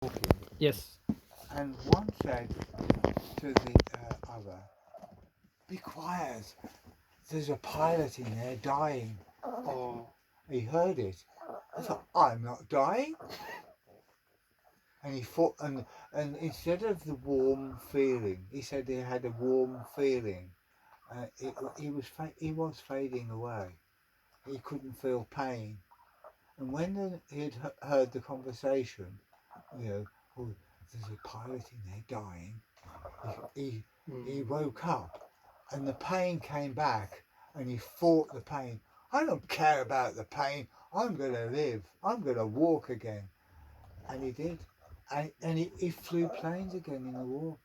talking, Yes. and one said to the other, "Be quiet. There's a pilot in there dying." Oh, He heard it. I thought, "I'm not dying." And he thought, and instead of the warm feeling, he said he had a warm feeling. He was fading away. He couldn't feel pain. And when he'd heard the conversation, you know, oh, there's a pilot in there dying. He, he mm, woke up and the pain came back and he fought the pain. I don't care about the pain. I'm going to live. I'm going to walk again. And he did. And he flew planes again in the war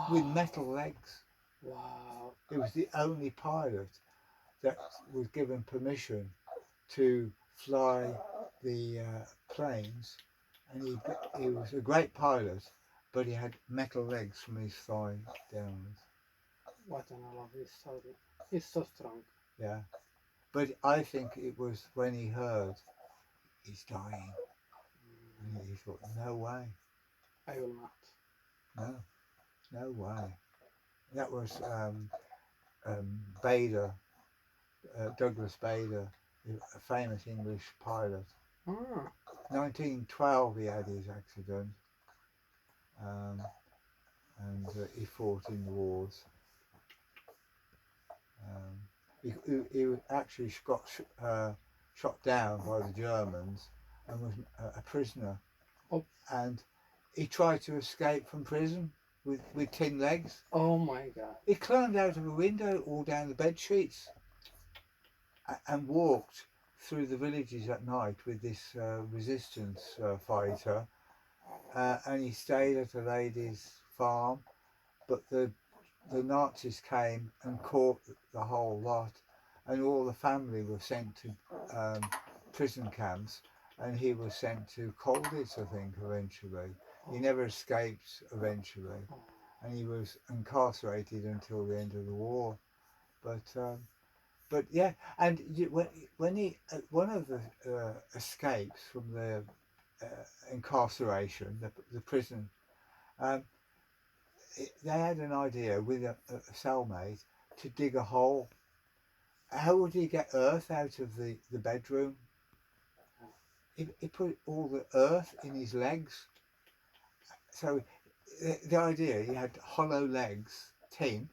with metal wow, legs. wow. He was the only pilot that was given permission to fly the planes. And he was a great pilot, but he had metal legs from his thigh downwards. What an lovely story. It's so strong. Yeah. But I think it was when he heard he's dying, and he thought, no way, I will not. no, no way. That was Bader, Douglas Bader, a famous English pilot. Ah, 1912 he had his accident, um, and he fought in the wars. He actually got shot down by the Germans and was a prisoner. oh, And he tried to escape from prison with tin legs. oh my God. He climbed out of a window all down the bed sheets and walked through the villages at night with this resistance fighter. And he stayed at a lady's farm, but the Nazis came and caught the whole lot, and all the family were sent to prison camps, and he was sent to Colditz, I think, eventually. He Oh, never escaped eventually, oh. and he was incarcerated until the end of the war. But yeah, and when he one of the escapes from the incarceration, the prison, um, they had an idea with a cellmate to dig a hole. How would he get earth out of the bedroom? He put all the earth in his legs. So the idea, he had hollow legs, tin,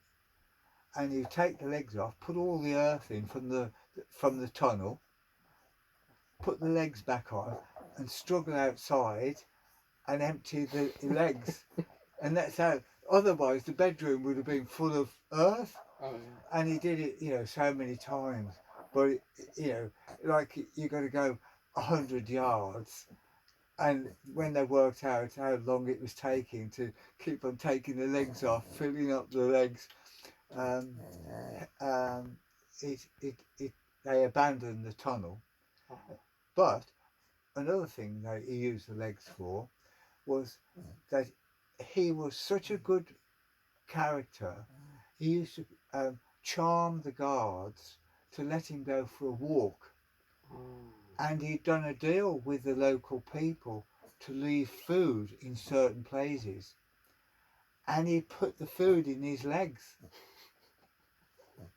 and you take the legs off, put all the earth in from the tunnel, put the legs back on, and struggle outside and empty the legs. And that's how. Otherwise, the bedroom would have been full of earth. Oh yeah. And he did it, so many times. But like you got to go 100 yards, and when they worked out how long it was taking to keep on taking the legs off, filling up the legs, um, um, it they abandoned the tunnel. Oh, But another thing that he used the legs for was that he was such a good character. He used to charm the guards to let him go for a walk, oh. and he'd done a deal with the local people to leave food in certain places, and he put the food in his legs.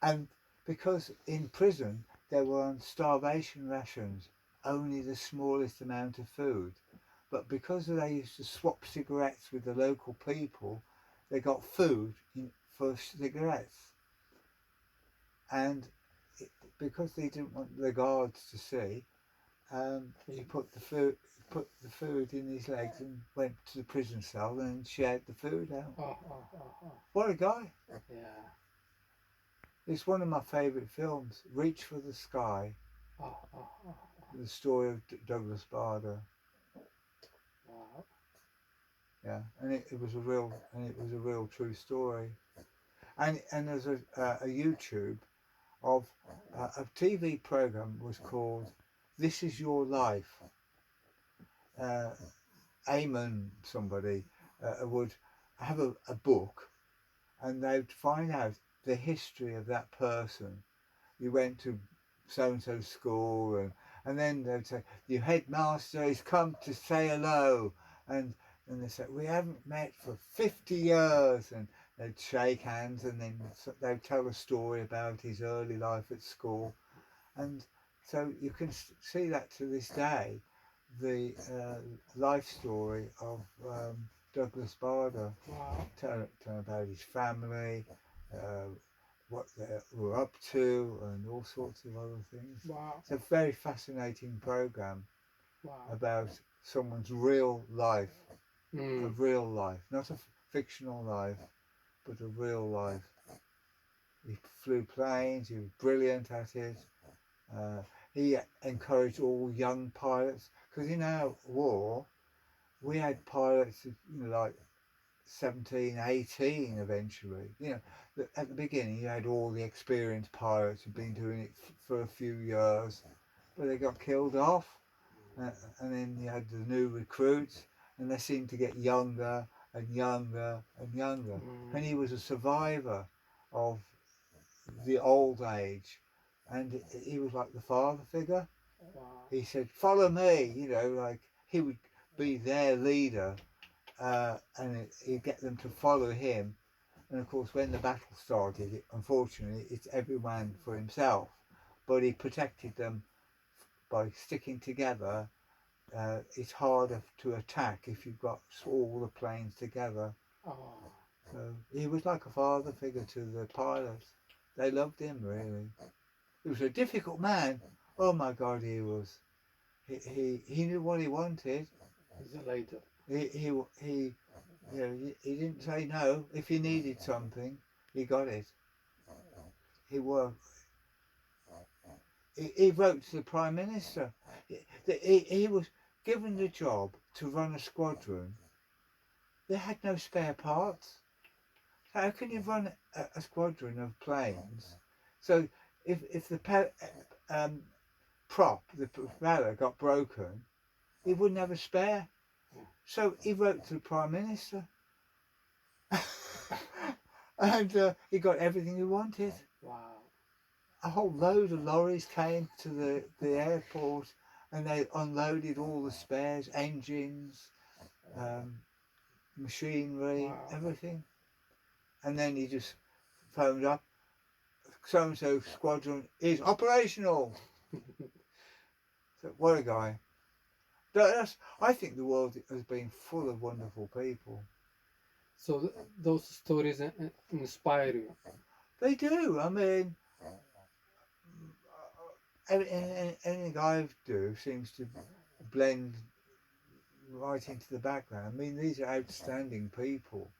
And because in prison they were on starvation rations, only the smallest amount of food, but because they used to swap cigarettes with the local people, they got food for cigarettes. And because they didn't want the guards to see, he put the food in his legs and went to the prison cell and shared the food out. Oh, oh, oh, oh. What a guy! Yeah. It's one of my favourite films. Reach for the Sky, Oh, oh, oh, oh. the story of Douglas Bader. Wow. Yeah, and it was a real true story. And there's a YouTube of a TV program was called This Is Your Life. Uh, Eamon, somebody, would have a book, and they'd find out the history of that person. You went to so and so school, and then they'd say your headmaster has come to say hello, and and they said, we haven't met for 50 years, and they'd shake hands, and then they'd tell a story about his early life at school. And so you can see that to this day, the life story of Douglas Bader, Wow. tell about his family, uh, what they were up to, and all sorts of other things. Wow. It's a very fascinating program Wow. about someone's real life, a Mm. real life, not a fictional life, but a real life. He flew planes, he was brilliant at it. He encouraged all young pilots, because in our war, we had pilots, like 17, 18 eventually. At the beginning, you had all the experienced pilots who'd been doing it for a few years, but they got killed off. And then you had the new recruits, and they seemed to get younger and younger and younger. Mm. And he was a survivor of the old age, and he was like the father figure. Wow. He said, "Follow me," like he would be their leader, and he'd get them to follow him. And of course, when the battle started, unfortunately, it's everyone for himself. But he protected them by sticking together. It's harder to attack if you've got all the planes together. Oh. So he was like a father figure to the pilots. They loved him, really. He was a difficult man. Oh my God, he was. He knew what he wanted. He's a leader. He didn't say no. If he needed something, he got it. He worked. He wrote to the Prime Minister. He was given the job to run a squadron. They had no spare parts. How can you run a squadron of planes? So if the prop, the propeller got broken, he wouldn't have a spare. So he wrote to the Prime Minister. And he got everything he wanted. Wow. A whole load of lorries came to the airport, and they unloaded all the spares, engines, machinery, Wow. everything. And then he just phoned up, so-and-so squadron is operational. So what a guy. I think the world has been full of wonderful people. So those stories inspire you. They do. I mean, anything I do seems to blend right into the background. I mean, these are outstanding people.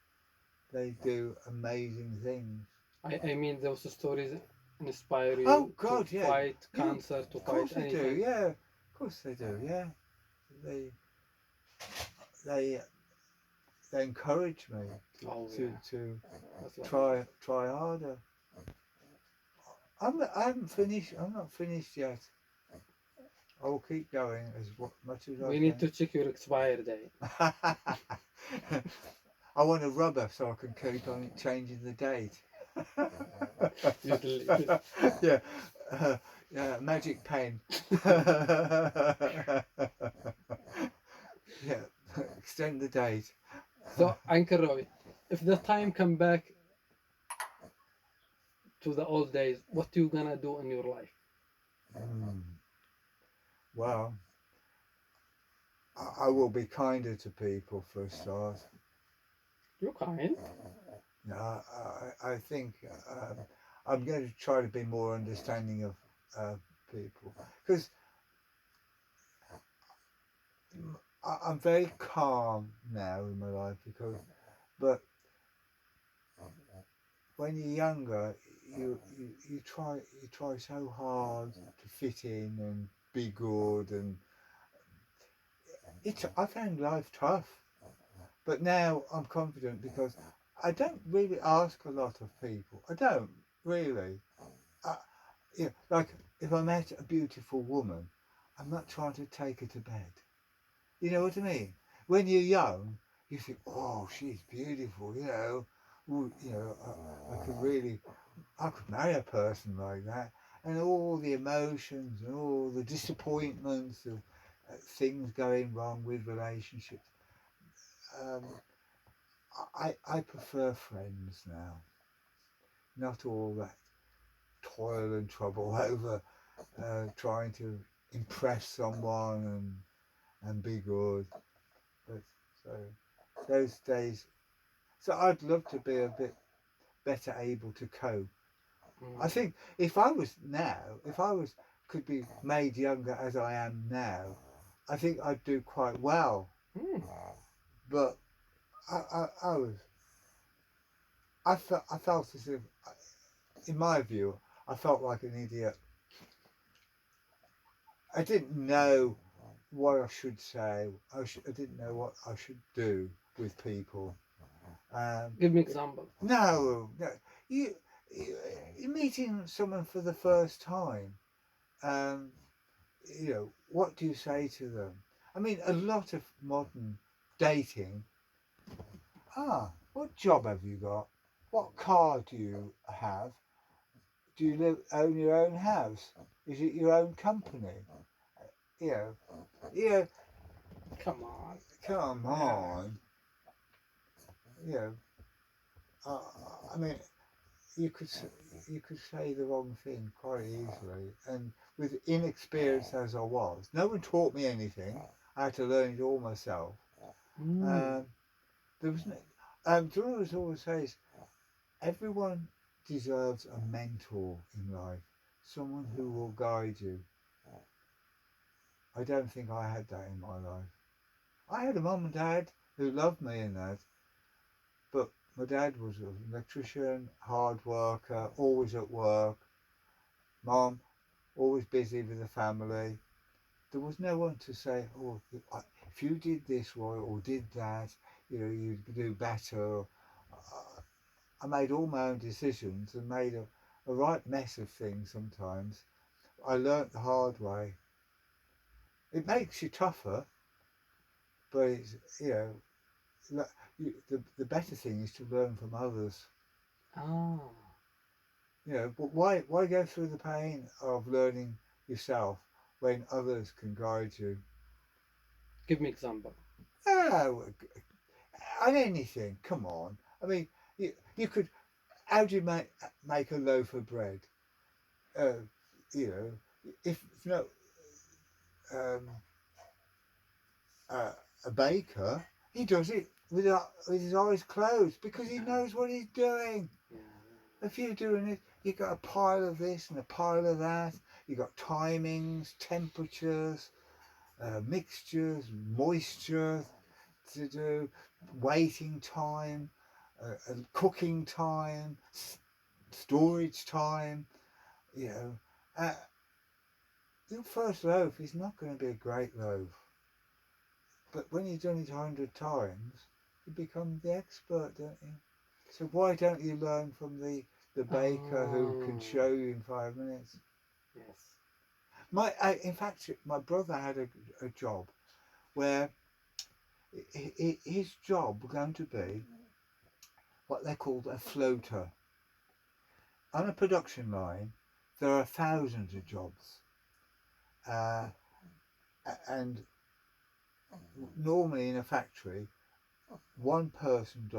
They do amazing things. I mean, those stories inspire you Oh God, to yeah. fight cancer, to Of course fight they anything. do. Yeah, of course they do. Yeah, they they encourage me Oh, to yeah. to That's lovely. try harder. I haven't finished. I'm not finished yet. I will keep going as much as We I need to can. check your expire date. I want a rubber so I can keep on changing the date. You delete it. Yeah, yeah, magic pen. Yeah, extend the date. So, Anchor Roy, if the time come back to the old days, what you gonna do in your life? Well, I will be kinder to people for a start. You're kind. I think I'm going to try to be more understanding of people, because I'm very calm now in my life, but when you're younger, you try so hard to fit in and be good, and I found life tough. But now I'm confident because I don't really ask a lot of people. I don't really. Like if I met a beautiful woman, I'm not trying to take her to bed. You know what I mean? When you're young, you think, "Oh, she's beautiful," Ooh, I could marry a person like that, and all the emotions and all the disappointments of things going wrong with relationships. I prefer friends now, not all that toil and trouble over trying to impress someone and be good. But so those days, so I'd love to be a bit better able to cope. I Mm. think if I was now, if I was could be made younger as I am now, I think I'd do quite well. Mm. But I was I felt as if, in my view, I felt like an idiot. I didn't know what I should say. I didn't know what I should do with people. Um, Give me example. no, you, you you're meeting someone for the first time. Um, what do you say to them? I mean, a lot of modern dating. What job have you got? What car do you have? Do you own your own house? Is it your own company? You know, you know, Come on. come on. You know, uh, I mean, you could you could say the wrong thing quite easily, and with inexperience as I was, no one taught me anything. I had to learn it all myself. Mm. Um, there was no, Doris always says everyone deserves a mentor in life, someone who will guide you. I don't think I had that in my life. I had a mum and dad who loved me and that, but my dad was an electrician, hard worker, always at work. Mum, always busy with the family. There was no one to say, oh, if you did this right or did that, you'd do better. I made all my own decisions and made a right mess of things sometimes. I learnt the hard way. It makes you tougher, but it's, the better thing is to learn from others. Ah. But why go through the pain of learning yourself when others can guide you? Give me example. Oh, on anything. Come on. I mean, you could. How do you make a loaf of bread? Uh, you know, if no um, uh, a baker, he does it with his eyes closed because he knows what he's doing. Yeah. If you're doing it, you got a pile of this and a pile of that. You got timings, temperatures, mixtures, moisture to do, waiting time, cooking time, storage time. You know, uh, your first loaf is not going to be a great loaf, but when you've done it 100 times, you become the expert, don't you? So why don't you learn from the baker who can Oh. show you in 5 minutes? Yes. In fact, my brother had a job where his job was going to be what they called a floater. On a production line, there are thousands of jobs, uh, and normally in a factory, one person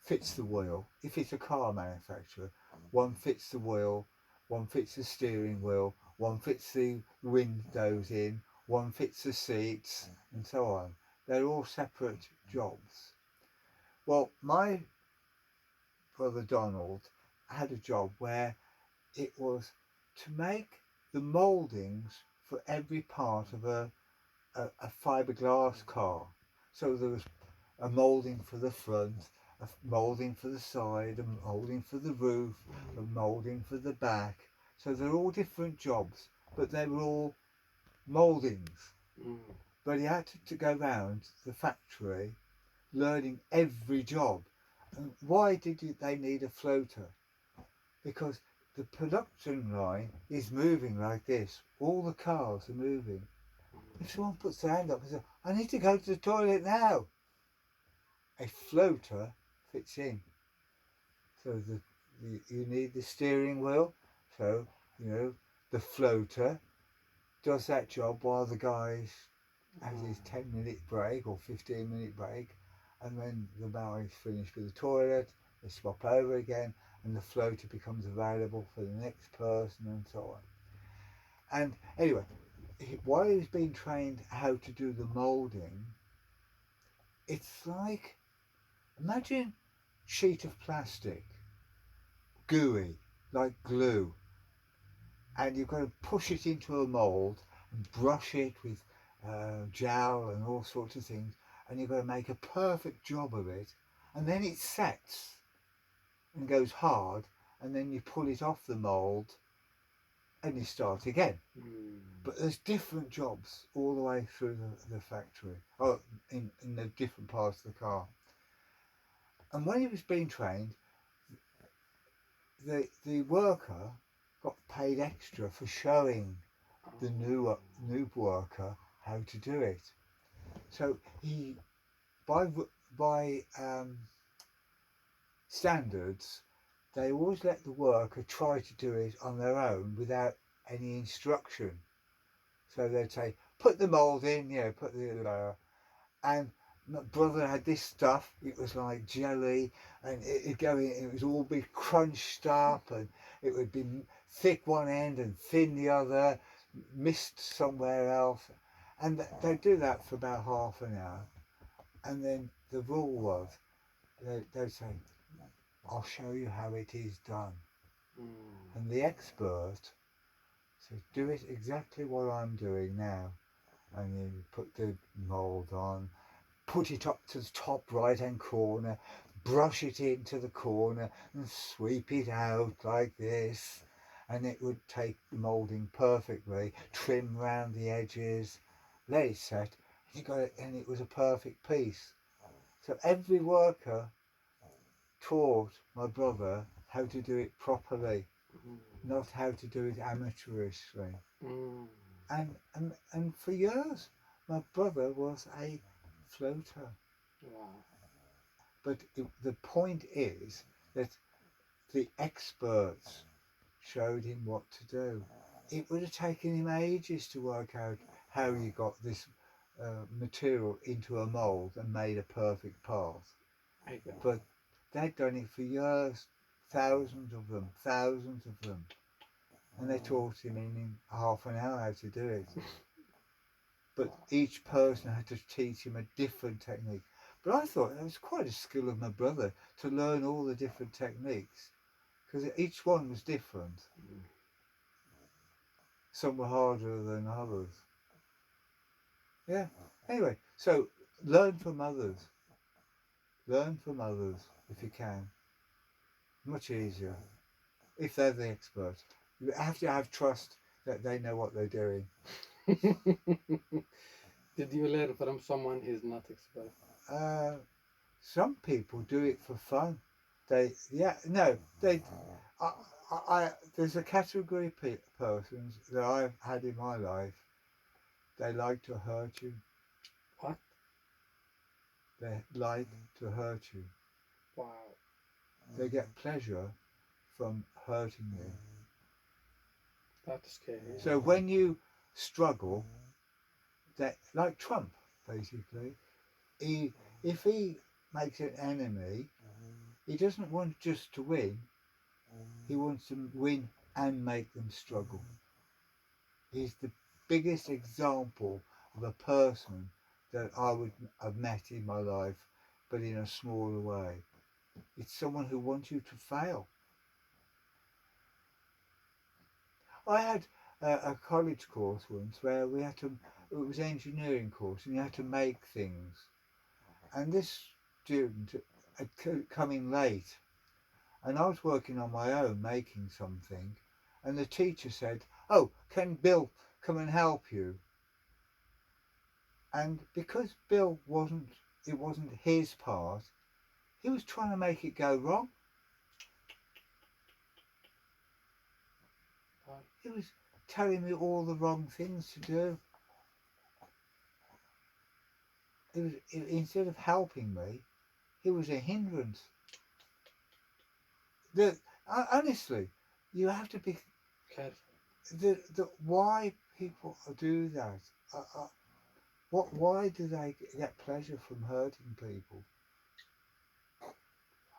fits the wheel. If it's a car manufacturer, one fits the wheel, one fits the steering wheel, one fits the windows in, one fits the seats, and so on. They're all separate jobs. Well, my brother Donald had a job where it was to make the mouldings for every part of a fiberglass car. So there was a moulding for the front, a moulding for the side, a moulding for the roof, a moulding for the back. So they're all different jobs, but they were all mouldings. Mm. But he had to go round the factory learning every job. And why they need a floater? Because the production line is moving like this. All the cars are moving. If someone puts their hand up and says, I need to go to the toilet now, a floater fits in. So you need the steering wheel. So, the floater does that job while the guy has his 10-minute break or 15-minute break. and when the mower is finished with the toilet, they swap over again, and the floater becomes available for the next person, and so on. And anyway, while he was being trained how to do the moulding, it's like, imagine sheet of plastic, gooey, like glue, and you've got to push it into a mould and brush it with gel and all sorts of things, and you've got to make a perfect job of it, and then it sets and goes hard, and then you pull it off the mould and you start again. But there's different jobs all the way through the factory, or in the different parts of the car. And when he was being trained, the worker got paid extra for showing the new worker how to do it. So he, by standards, they always let the worker try to do it on their own without any instruction. So they'd say, put the mould in, put the and my brother had this stuff. It was like jelly, and it'd go in. It was all be crunched up, and it would be thick one end and thin the other, missed somewhere else, and they'd do that for about half an hour, and then the rule was they'd say, "I'll show you how it is done," and the expert said, "Do it exactly what I'm doing now," and you put the mould on. Put it up to the top right hand corner, brush it into the corner and sweep it out like this, and it would take the moulding perfectly, trim round the edges, let it set, you got it, and it was a perfect piece. So every worker taught my brother how to do it properly, not how to do it amateurishly. And for years my brother was a floater. Wow. But the point is that the experts showed him what to do. It would have taken him ages to work out how he got this material into a mould and made a perfect path. But they'd done it for years, thousands of them, and they taught him in half an hour how to do it. But each person had to teach him a different technique. But I thought it was quite a skill of my brother to learn all the different techniques, because each one was different. Some were harder than others. Yeah. Anyway, so learn from others. Learn from others if you can. Much easier. If they're the expert. You have to have trust that they know what they're doing. Did you learn from someone who's not expert? Some people do it for fun. There's a category of persons that I've had in my life. They like to hurt you. What? They like to hurt you. Wow. They get pleasure from hurting you. That's scary. So when you struggle, that like Trump, basically, if he makes an enemy, he doesn't want just to win. He wants to win and make them struggle. He's the biggest example of a person that I would have met in my life, but in a smaller way. It's someone who wants you to fail. I had a college course once where we had to, it was an engineering course, and you had to make things. And this student had come in late, and I was working on my own making something, and the teacher said, "Oh, can Bill come and help you?" And because Bill it wasn't his part, he was trying to make it go wrong. He was telling me all the wrong things to do. Instead of helping me, he was a hindrance. Honestly, you have to be careful. Why people do that? Why do they get pleasure from hurting people?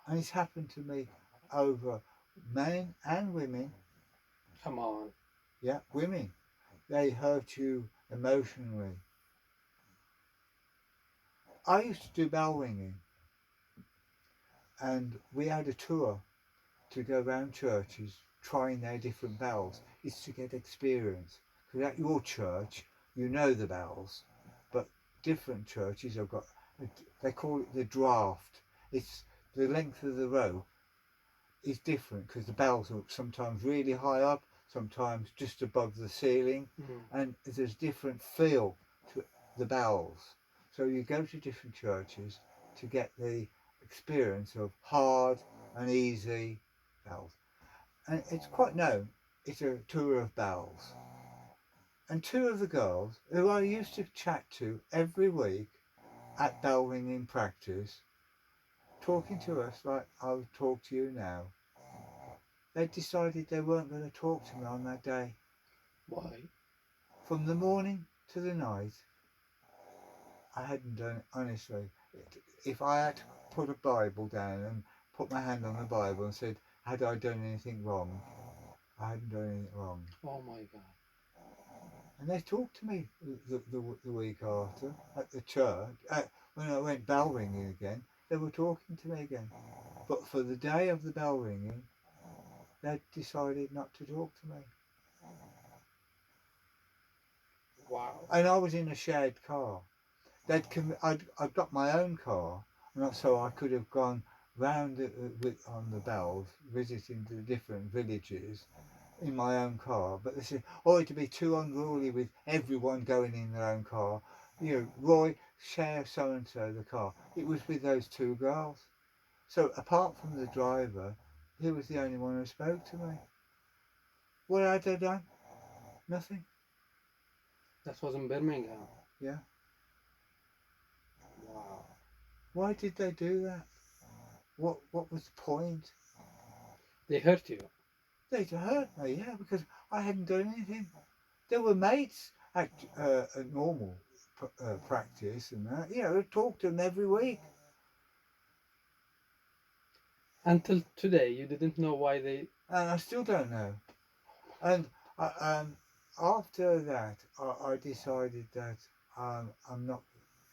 And it's happened to me over men and women. Come on. Yeah, women. They hurt you emotionally. I used to do bell ringing, and we had a tour to go around churches trying their different bells. It's to get experience. Because at your church, you know the bells, but different churches have got, they call it the draft. It's the length of the rope is different because the bells are sometimes really high up, sometimes just above the ceiling, Mm. and there's different feel to the bells. So you go to different churches to get the experience of hard and easy bells. And it's quite known, it's a tour of bells. And two of the girls who I used to chat to every week at bell ringing practice, talking to us like I would talk to you now, they decided they weren't going to talk to me on that day. Why? From the morning to the night, I hadn't done it, honestly. If I had to put a Bible down and put my hand on the Bible and said, had I done anything wrong? I hadn't done anything wrong. Oh my God. And they talked to me the week after at the church. When I went bell ringing again, they were talking to me again. But for the day of the bell ringing, they decided not to talk to me. Wow. And I was in a shared car. I'd got my own car, and so I could have gone round on the bells, visiting the different villages in my own car. But they said, oh, it'd be too unruly with everyone going in their own car. You know, Roy, share so and so the car. It was with those two girls. So apart from the driver, he was the only one who spoke to me. What had they done? Nothing. That was in Birmingham. Yeah. Wow. Why did they do that? What was the point? They hurt you. They hurt me, yeah, because I hadn't done anything. They were mates at a normal practice and that. You know, I talked to them every week. Until today, you didn't know why they. And I still don't know. And after that, I decided that I'm not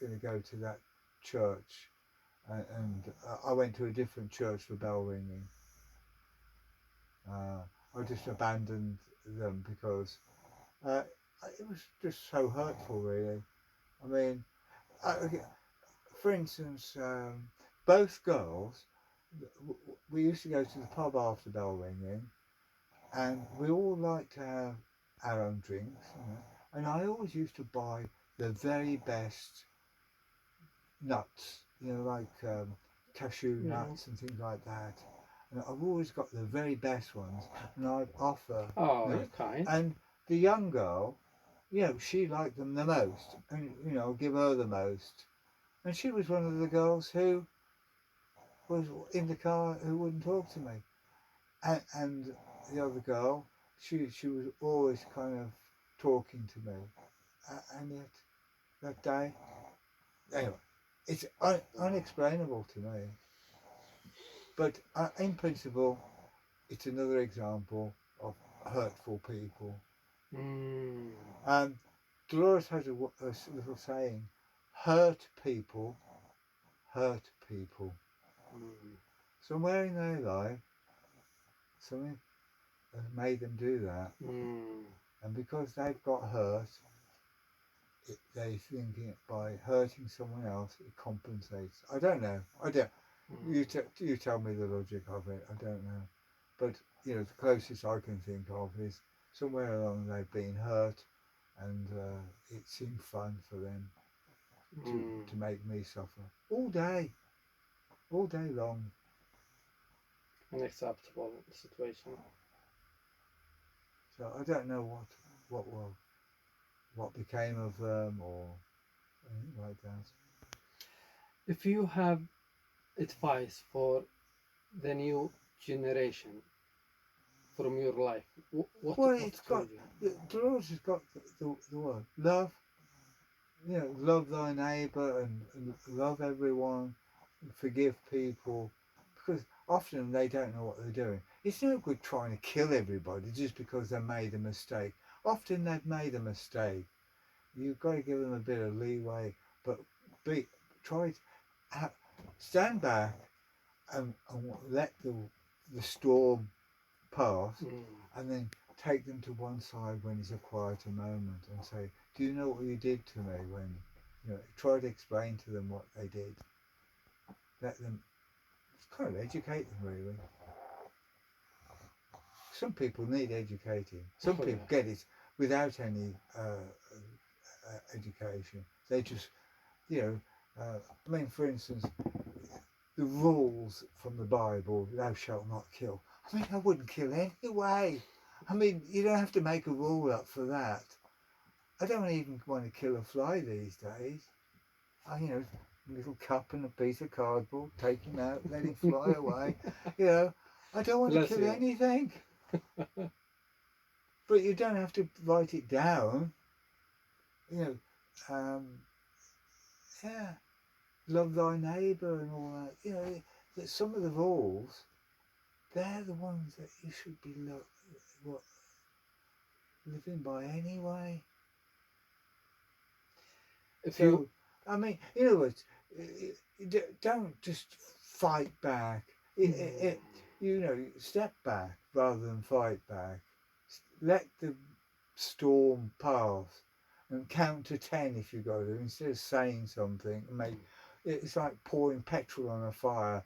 going to go to that church. And I went to a different church for bell ringing. I just abandoned them because uh, it was just so hurtful, really. I mean, okay, for instance, both girls, we used to go to the pub after bell ringing, and we all liked to have our own drinks, you know, and I always used to buy the very best nuts, you know, like cashew Yeah. nuts and things like that. And I've always got the very best ones, and I'd offer. Oh, You know, you're kind. and the young girl, you know, she liked them the most, and you know, give her the most. And she was one of the girls who was in the car who wouldn't talk to me. And the other girl, she was always kind of talking to me. And yet, that day, anyway, it's unexplainable to me. But in principle, it's another example of hurtful people. Mm. Dolores has a little saying, hurt people, hurt people. Mm. Somewhere in their life, something has made them do that. Mm. And because they've got hurt, they think by hurting someone else, it compensates. I don't know. I don't. Mm. You tell me the logic of it. I don't know. But you know, the closest I can think of is somewhere along they've been hurt, and it seemed fun for them Mm. to make me suffer all day long. Unacceptable situation. So I don't know what became of them or anything like that. If you have advice for the new generation from your life, what Well, what it's got would you? Dolores has got the word love. You know, love thy neighbour and love everyone, forgive people, because often they don't know what they're doing. It's no good trying to kill everybody just because they made a mistake. Often they've made a mistake. You've got to give them a bit of leeway, but be try to stand back and let the storm pass, Mm. and then take them to one side when it's a quieter moment and say, "Do you know what you did to me?" When try to explain to them what they did. Let them kind of educate them really. Some people need educating. Some Oh, people yeah. get it without any education. They just, I mean, for instance, the rules from the Bible, thou shalt not kill. I mean, I wouldn't kill anyway. I mean, you don't have to make a rule up for that. I don't even want to kill a fly these days. A little cup and a piece of cardboard, take him out, let him fly away. I don't want to Bless kill you. anything. But you don't have to write it down. You know, yeah, love thy neighbour and all that. That some of the rules, they're the ones that you should be living by anyway. If So, you, I mean, in other words, don't just fight back. Step back rather than fight back. Let the storm pass and count to 10 if you got to, instead of saying something. It's like pouring petrol on a fire.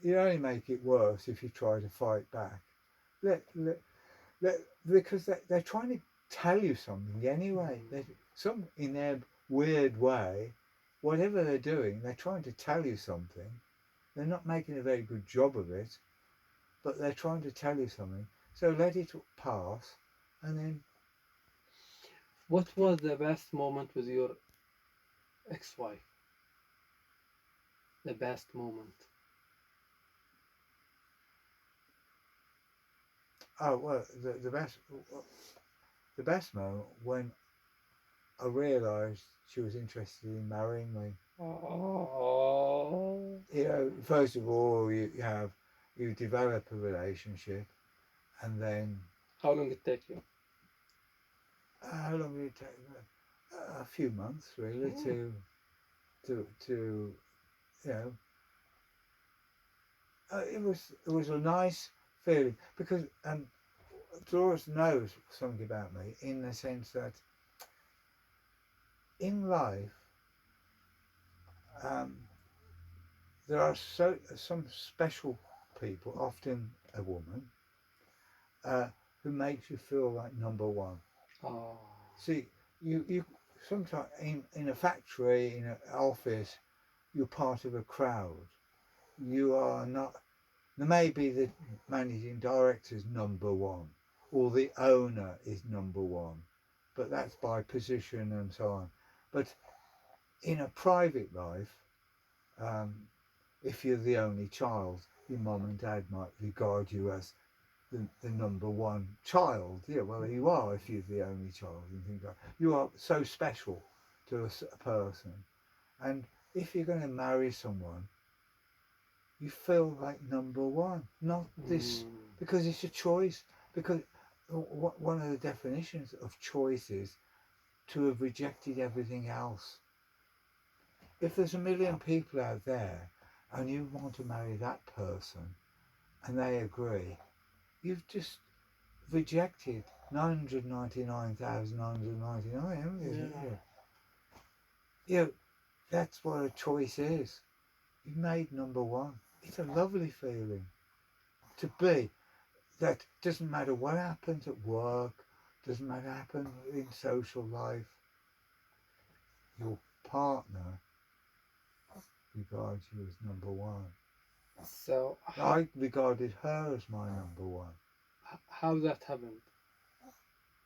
You only make it worse if you try to fight back. Because they're trying to tell you something anyway. Some in their weird way, whatever they're doing, they're trying to tell you something. They're not making a very good job of it, but they're trying to tell you something. So let it pass, and then what was the best moment with your ex-wife? The best moment. the best moment when I realised she was interested in marrying me. Oh. First of all, you develop a relationship, and then How long it take you? how long did it take? A few months, really, Mm. to you know. It was a nice feeling because Dolores knows something about me in the sense that in life um, there are some special people, often a woman, uh, who makes you feel like number one. Oh. See, you sometimes in a factory, in an office, you're part of a crowd. You are not. There may be the managing director is number one, or the owner is number one, but that's by position and so on. But in a private life, um, if you're the only child, your mum and dad might regard you as the number one child. Yeah, well, you are if you're the only child and things like that. You are so special to a person. And if you're going to marry someone, you feel like number one, not this, Mm. because it's a choice. Because one of the definitions of choice is to have rejected everything else. If there's a million people out there and you want to marry that person and they agree, you've just rejected 999,999, haven't you? Yeah. Yeah, that's what a choice is. You made number one. It's a lovely feeling to be. That doesn't matter what happens at work, doesn't matter what happens in social life. Your partner regards you as number one. So I regarded her as my number one. how that happened?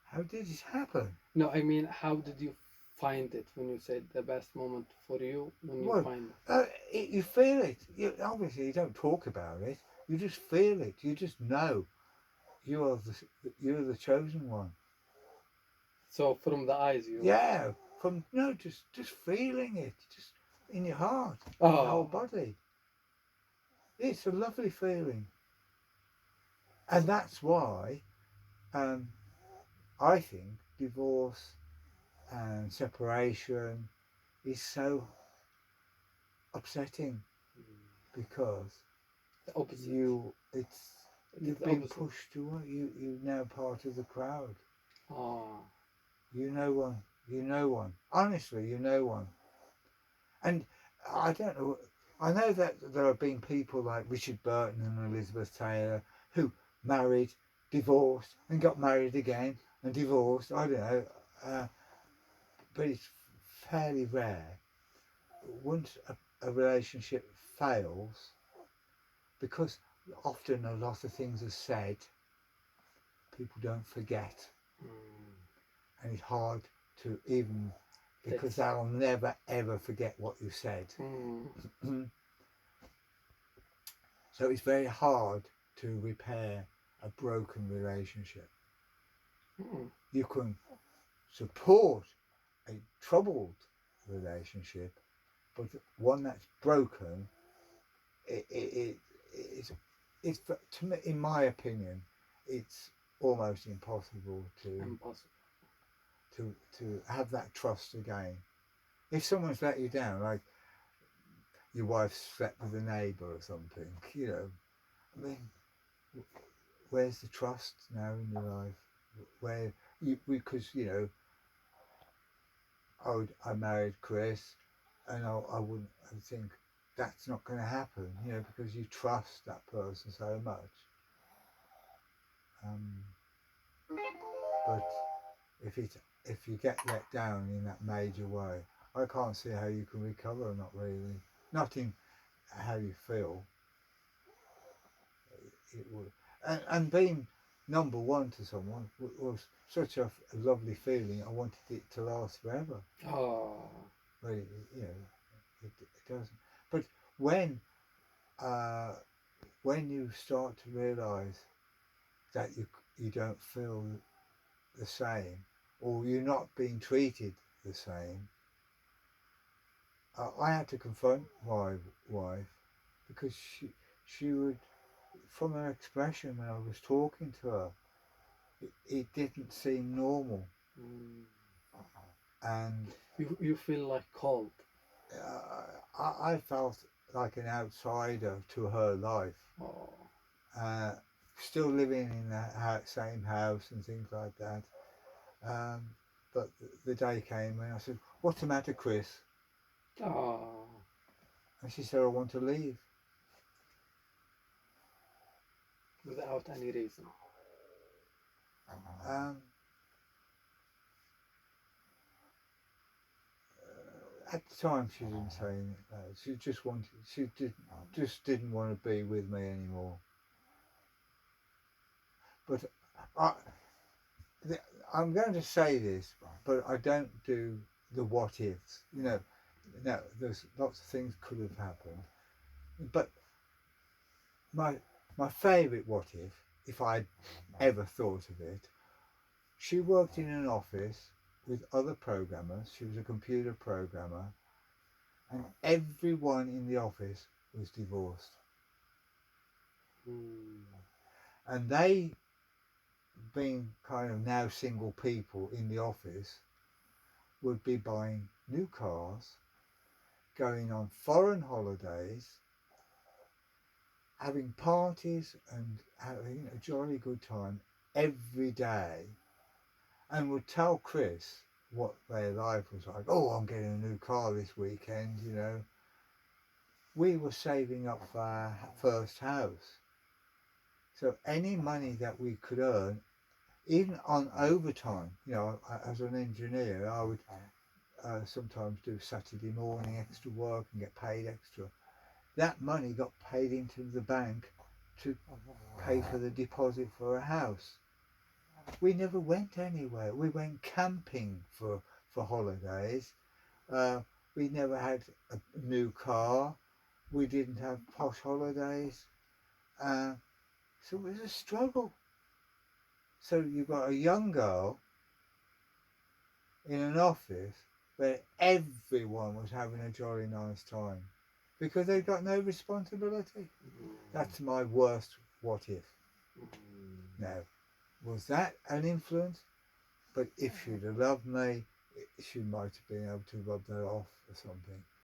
How did it happen? No, I mean, how did you find it when you said the best moment for you when you Well, find it? you feel it. Obviously, you don't talk about it. You just feel it. You just know you're the chosen one. So from the eyes, you. Yeah, from no, just feeling it, just in your heart, in your whole Oh. body. It's a lovely feeling. And that's why um, I think divorce and separation is so upsetting because The opposite. it's It is you've the been opposite. pushed away. You're now part of the crowd. Ah. You know one. You know one. Honestly, you know one. And I don't know. I know that there have been people like Richard Burton and Elizabeth Taylor who married, divorced, and got married again and divorced. I don't know, but it's fairly rare. Once a relationship fails, because often a lot of things are said, people don't forget, Mm. and it's hard to even because That's. they'll never ever forget what you said. Mm. So it's very hard to repair a broken relationship. Mm. You can support a troubled relationship, but one that's broken, it's, it's to me, in my opinion, it's almost impossible Impossible. to have that trust again. If someone's let you down, like your wife slept with a neighbour or something, I mean, where's the trust now in your life? Where because I married Chris, and I wouldn't I think that's not going to happen, because you trust that person so much. Um, but if it if you get let down in that major way, I can't see how you can recover. Not really. Not in how you feel. It would, and being number one to someone was such a lovely feeling. I wanted it to last forever. Ah. But it doesn't. But when uh, when you start to realise that you don't feel the same, or you're not being treated the same, I had to confront my wife because she would, from her expression when I was talking to her, it didn't seem normal, Mm. and You feel like cold. I felt like an outsider to her life. Oh. Uh, Still living in the same house and things like that. But the day came when I said, "What's the matter, Chris?" Ah. And she said, "I want to leave." Without any reason. Um, at the time, she didn't say anything. She just wanted. Just didn't want to be with me anymore. But I, the, I'm going to say this, but I don't do the what ifs. No, there's lots of things could have happened. But my my favourite what if I'd ever thought of it, she worked in an office with other programmers. She was a computer programmer, and everyone in the office was divorced. Mm. And they, being kind of now single people in the office, would be buying new cars, going on foreign holidays, having parties and having a jolly good time every day, and would tell Chris what their life was like. Oh, I'm getting a new car this weekend. We were saving up for our first house. So any money that we could earn, even on overtime, as an engineer, I would sometimes do Saturday morning extra work and get paid extra. That money got paid into the bank to pay for the deposit for a house. We never went anywhere. We went camping for holidays. Uh, we never had a new car. We didn't have posh holidays. Uh, so it was a struggle. So you've got a young girl in an office where everyone was having a jolly nice time. because they've got no responsibility. That's my worst what if. Now, was that an influence? But if she'd have loved me, she might have been able to rub that off or something.